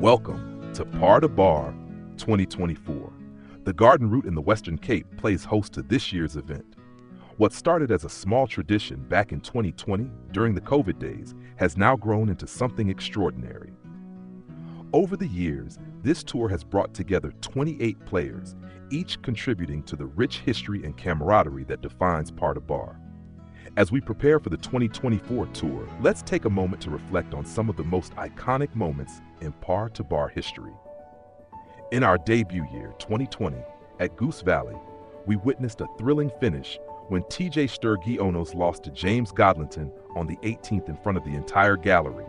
Welcome to Par to Bar 2024. The Garden Route in the Western Cape plays host to this year's event. What started as a small tradition back in 2020 during the COVID days has now grown into something extraordinary. Over the years, this tour has brought together 28 players, each contributing to the rich history and camaraderie that defines Par to Bar. As we prepare for the 2024 tour, let's take a moment to reflect on some of the most iconic moments in Par to Bar history. In our debut year, 2020, at Goose Valley, we witnessed a thrilling finish when TJ Sturgeonos lost to James Godlington on the 18th in front of the entire gallery.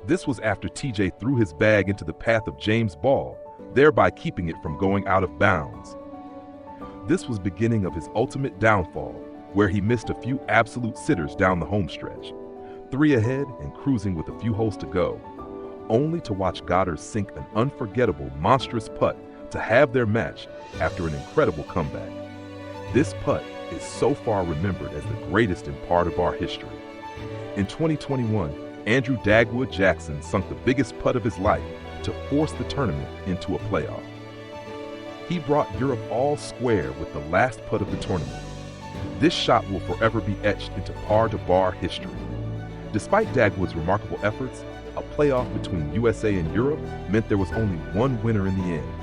This was after TJ threw his bag into the path of James' ball, thereby keeping it from going out of bounds. This was beginning of his ultimate downfall, where he missed a few absolute sitters down the home stretch, 3 ahead and cruising with a few holes to go, only to watch Goddard sink an unforgettable, monstrous putt to have their match after an incredible comeback. This putt is so far remembered as the greatest in Par to Bar history. In 2021, Andrew Dagwood Jackson sunk the biggest putt of his life to force the tournament into a playoff. He brought Europe all square with the last putt of the tournament. This shot will forever be etched into Par to Bar history. Despite Dagwood's remarkable efforts, a playoff between USA and Europe meant there was only one winner in the end,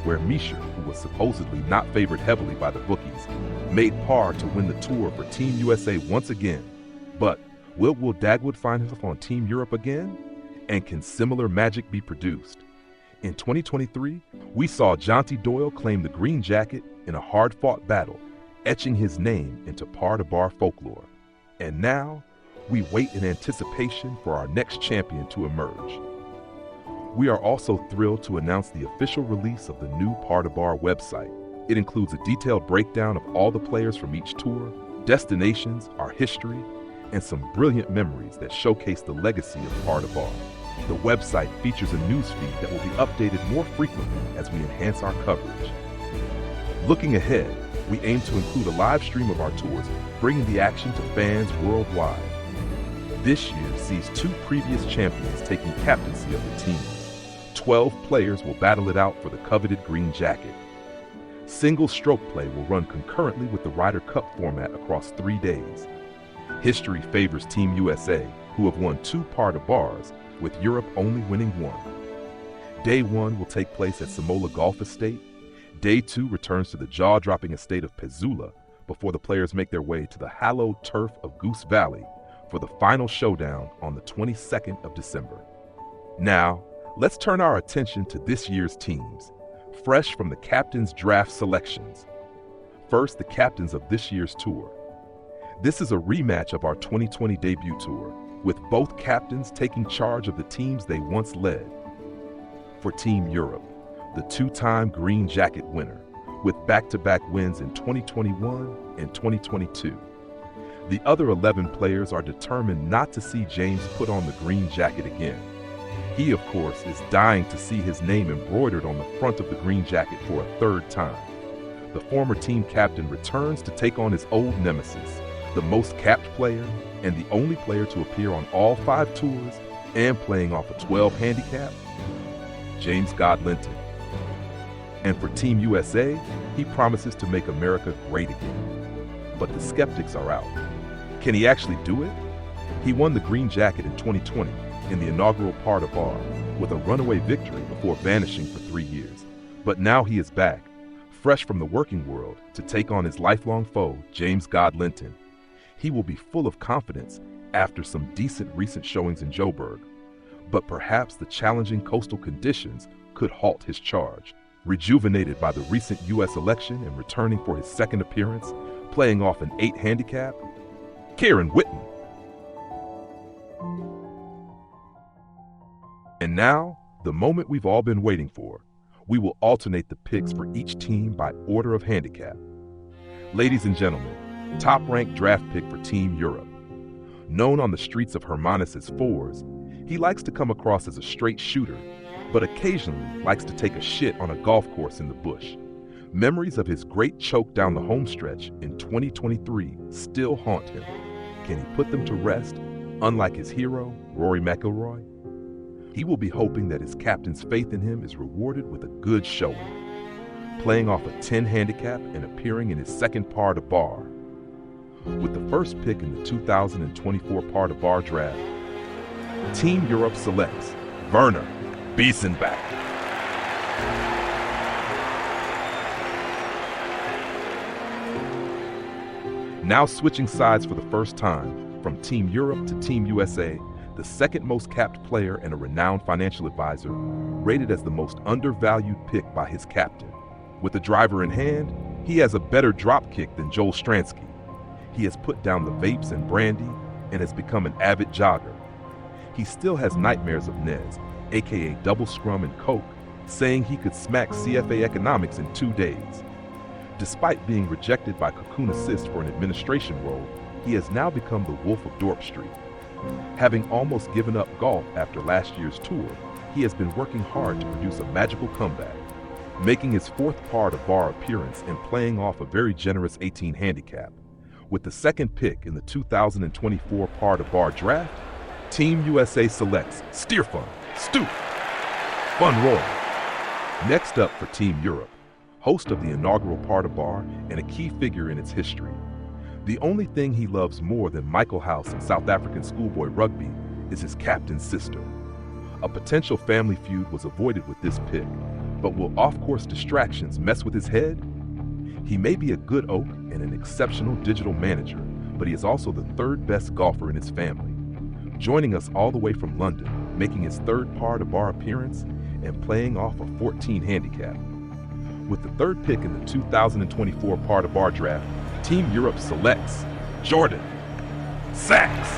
where Misha, who was supposedly not favored heavily by the bookies, made par to win the tour for Team USA once again. But will Dagwood find himself on Team Europe again? And can similar magic be produced? In 2023, we saw Jonty Doyle claim the green jacket in a hard-fought battle, etching his name into Par to Bar folklore. And now, we wait in anticipation for our next champion to emerge. We are also thrilled to announce the official release of the new Par to Bar website. It includes a detailed breakdown of all the players from each tour, destinations, our history, and some brilliant memories that showcase the legacy of Par to Bar. The website features a newsfeed that will be updated more frequently as we enhance our coverage. Looking ahead, we aim to include a live stream of our tours, bringing the action to fans worldwide. This year sees 2 previous champions taking captaincy of the teams. 12 players will battle it out for the coveted green jacket. Single stroke play will run concurrently with the Ryder Cup format across 3 days. History favors Team USA, who have won 2 Par to Bars, with Europe only winning 1. Day 1 will take place at Samola Golf Estate. Day 2 returns to the jaw-dropping estate of Pezzula before the players make their way to the hallowed turf of Goose Valley for the final showdown on the 22nd of December. Now, let's turn our attention to this year's teams, fresh from the captain's draft selections. First, the captains of this year's tour. This is a rematch of our 2020 debut tour, with both captains taking charge of the teams they once led. For Team Europe, the 2-time green jacket winner, with back-to-back wins in 2021 and 2022. The other 11 players are determined not to see James put on the green jacket again. He, of course, is dying to see his name embroidered on the front of the green jacket for a 3rd time. The former team captain returns to take on his old nemesis, the most capped player and the only player to appear on all 5 tours and playing off a 12 handicap, James Godlington. And for Team USA, he promises to make America great again. But the skeptics are out. Can he actually do it? He won the green jacket in 2020 in the inaugural Par to Bar with a runaway victory before vanishing for 3 years. But now he is back, fresh from the working world, to take on his lifelong foe, James Godlington. He will be full of confidence after some decent recent showings in Joburg. But perhaps the challenging coastal conditions could halt his charge. Rejuvenated by the recent U.S. election and returning for his 2nd appearance, playing off an 8 handicap, Kieran Whitten. And now, the moment we've all been waiting for. We will alternate the picks for each team by order of handicap. Ladies and gentlemen, top-ranked draft pick for Team Europe. Known on the streets of Hermanus as Fours, he likes to come across as a straight shooter, but occasionally likes to take a shit on a golf course in the bush. Memories of his great choke down the home stretch in 2023 still haunt him. Can he put them to rest, unlike his hero, Rory McIlroy? He will be hoping that his captain's faith in him is rewarded with a good showing, playing off a 10 handicap and appearing in his second par to bar. With the first pick in the 2024 par to bar draft, Team Europe selects Werner Biesenbach. Now switching sides for the first time from Team Europe to Team USA, the second most capped player and a renowned financial advisor, rated as the most undervalued pick by his captain. With the driver in hand, he has a better drop kick than Joel Stransky. He has put down the vapes and brandy and has become an avid jogger. He still has nightmares of Nez, aka double scrum and coke, saying he could smack CFA economics in 2 days. Despite being rejected by Cocoon Assist for an administration role, he has now become the Wolf of Dorp Street. Having almost given up golf after last year's tour, he has been working hard to produce a magical comeback, making his fourth par to bar appearance and playing off a very generous 18 handicap. With the second pick in the 2024 par to bar draft, Team USA selects Stefan Stoop Van Roy. Next up for Team Europe, host of the inaugural par to bar and a key figure in its history. The only thing he loves more than Michael House and South African schoolboy rugby is his captain's sister. A potential family feud was avoided with this pick, but will off-course distractions mess with his head? He may be a good oak and an exceptional digital manager, but he is also the third best golfer in his family. Joining us all the way from London, making his third par to bar appearance and playing off a 14 handicap. With the third pick in the 2024 par to bar draft, Team Europe selects Jordan Sachs.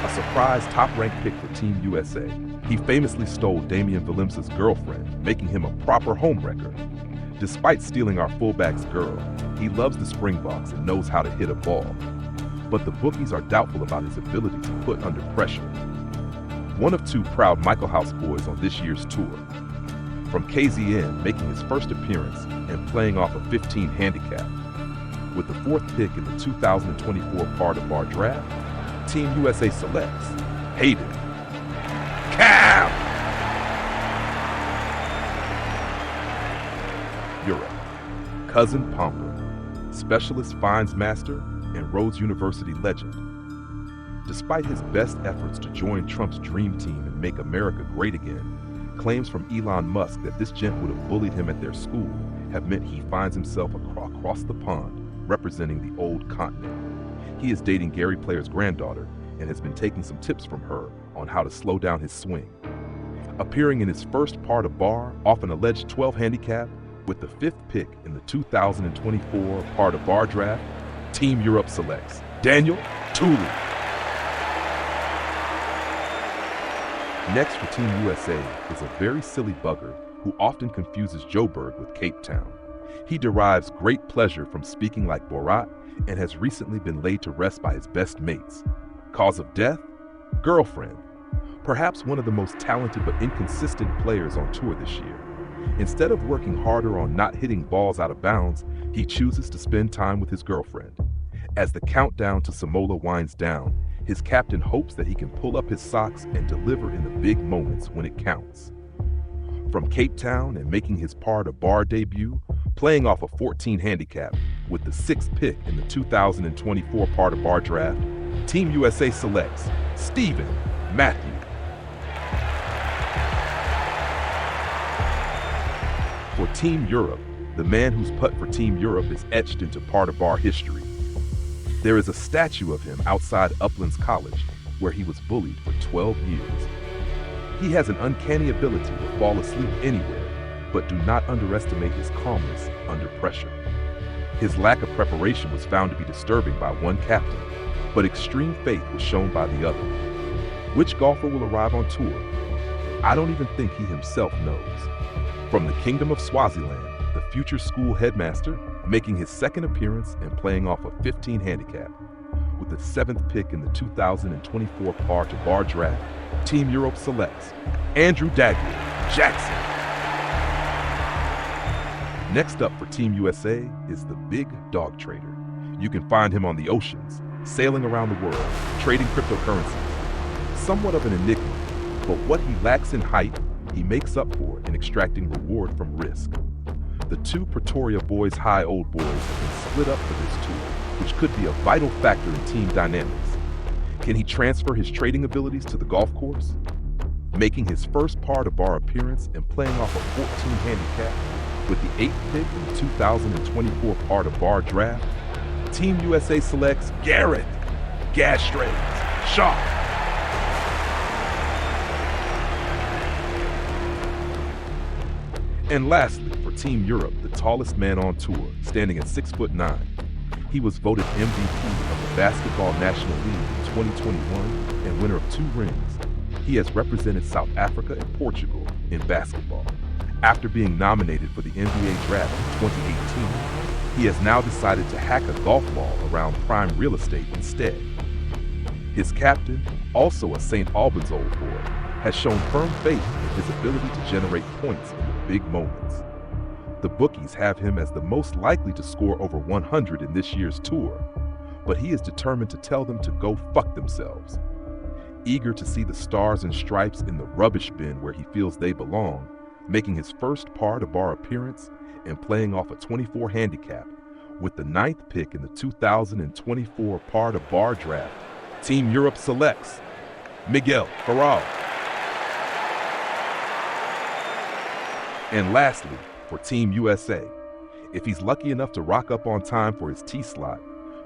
A surprise top-ranked pick for Team USA. He famously stole Damian Willemse's girlfriend, making him a proper homewrecker. Despite stealing our fullback's girl, he loves the Springboks and knows how to hit a ball. But the bookies are doubtful about his ability to put under pressure. One of two proud Michael House boys on this year's tour. From KZN making his first appearance and playing off a 15 handicap. With the fourth pick in the 2024 par to bar draft, Team USA selects Hayden Cam. Europe, Cousin Pomper, specialist fines master and Rhodes University legend. Despite his best efforts to join Trump's dream team and make America great again, claims from Elon Musk that this gent would have bullied him at their school have meant he finds himself across the pond, representing the old continent. He is dating Gary Player's granddaughter and has been taking some tips from her on how to slow down his swing. Appearing in his first par to bar off an alleged 12 handicap with the fifth pick in the 2024 par to bar draft, Team Europe selects Daniel Tooley. Next for Team USA is a very silly bugger who often confuses Joburg with Cape Town. He derives great pleasure from speaking like Borat and has recently been laid to rest by his best mates. Cause of death? Girlfriend. Perhaps one of the most talented but inconsistent players on tour this year. Instead of working harder on not hitting balls out of bounds, he chooses to spend time with his girlfriend. As the countdown to Samoa winds down, his captain hopes that he can pull up his socks and deliver in the big moments when it counts. From Cape Town and making his par to bar debut, playing off a 14 handicap with the sixth pick in the 2024 par to bar draft, Team USA selects Stephen Matthew. For Team Europe, the man whose putt for Team Europe is etched into par to bar history. There is a statue of him outside Uplands College, where he was bullied for 12 years. He has an uncanny ability to fall asleep anywhere, but do not underestimate his calmness under pressure. His lack of preparation was found to be disturbing by one captain, but extreme faith was shown by the other. Which golfer will arrive on tour? I don't even think he himself knows. From the Kingdom of Swaziland, the future school headmaster, making his second appearance and playing off a 15 handicap. With the seventh pick in the 2024 par to bar draft, Team Europe selects Andrew Dagwood Jackson. Next up for Team USA is the big dog trader. You can find him on the oceans, sailing around the world, trading cryptocurrencies. Somewhat of an enigma, but what he lacks in height, he makes up for in extracting reward from risk. The two Pretoria Boys High Old Boys have been split up for this tour, which could be a vital factor in team dynamics. Can he transfer his trading abilities to the golf course? Making his first par to bar appearance and playing off a 14 handicap with the 8th pick in the 2024 par to bar draft, Team USA selects Garrett Gastrade Shaw. And lastly, for Team Europe, the tallest man on tour, standing at 6'9". He was voted MVP of the Basketball National League in 2021 and winner of 2 rings. He has represented South Africa and Portugal in basketball. After being nominated for the NBA draft in 2018, he has now decided to hack a golf ball around prime real estate instead. His captain, also a St. Albans old boy, has shown firm faith in his ability to generate points in the big moments. The bookies have him as the most likely to score over 100 in this year's tour, but he is determined to tell them to go fuck themselves. Eager to see the stars and stripes in the rubbish bin where he feels they belong, making his first par to bar appearance and playing off a 24 handicap with the 9th pick in the 2024 par to bar draft, Team Europe selects Miguel Ferral. And lastly, for Team USA, if he's lucky enough to rock up on time for his tee slot,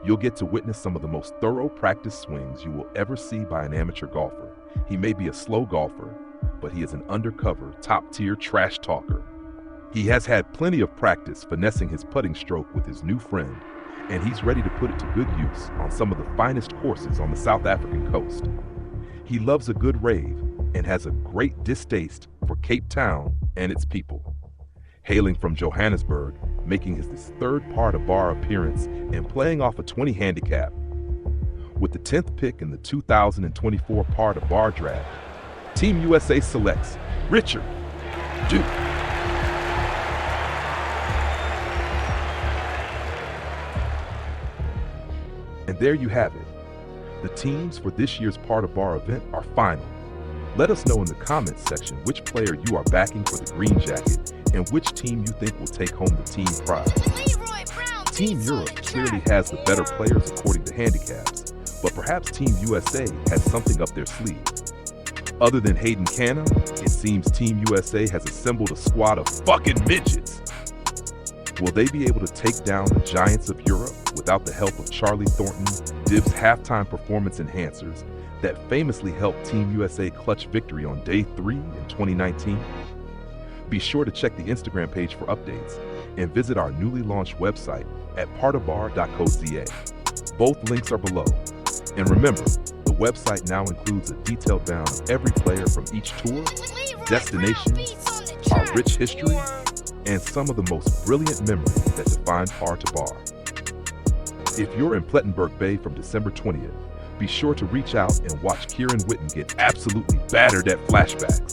you'll get to witness some of the most thorough practice swings you will ever see by an amateur golfer. He may be a slow golfer, but he is an undercover, top-tier trash talker. He has had plenty of practice finessing his putting stroke with his new friend, and he's ready to put it to good use on some of the finest courses on the South African coast. He loves a good rave and has a great distaste for Cape Town and its people. Hailing from Johannesburg, making his 3rd par to bar appearance and playing off a 20 handicap. With the 10th pick in the 2024 par to bar draft, Team USA selects Richard Duke. And there you have it. The teams for this year's par to bar event are final. Let us know in the comments section which player you are backing for the green jacket and which team you think will take home the team prize. Team Europe clearly has the better players according to handicaps, but perhaps Team USA has something up their sleeve. Other than Hayden Canna, it seems Team USA has assembled a squad of fucking midgets. Will they be able to take down the giants of Europe without the help of Charlie Thornton, Div's halftime performance enhancers that famously helped Team USA clutch victory on day 3 in 2019? Be sure to check the Instagram page for updates and visit our newly launched website at partobar.co.za. Both links are below. And remember, the website now includes a detailed down of every player from each tour, destination, our rich history, and some of the most brilliant memories that define Par to Bar. If you're in Plettenberg Bay from December 20th, be sure to reach out and watch Kieran Witten get absolutely battered at flashbacks.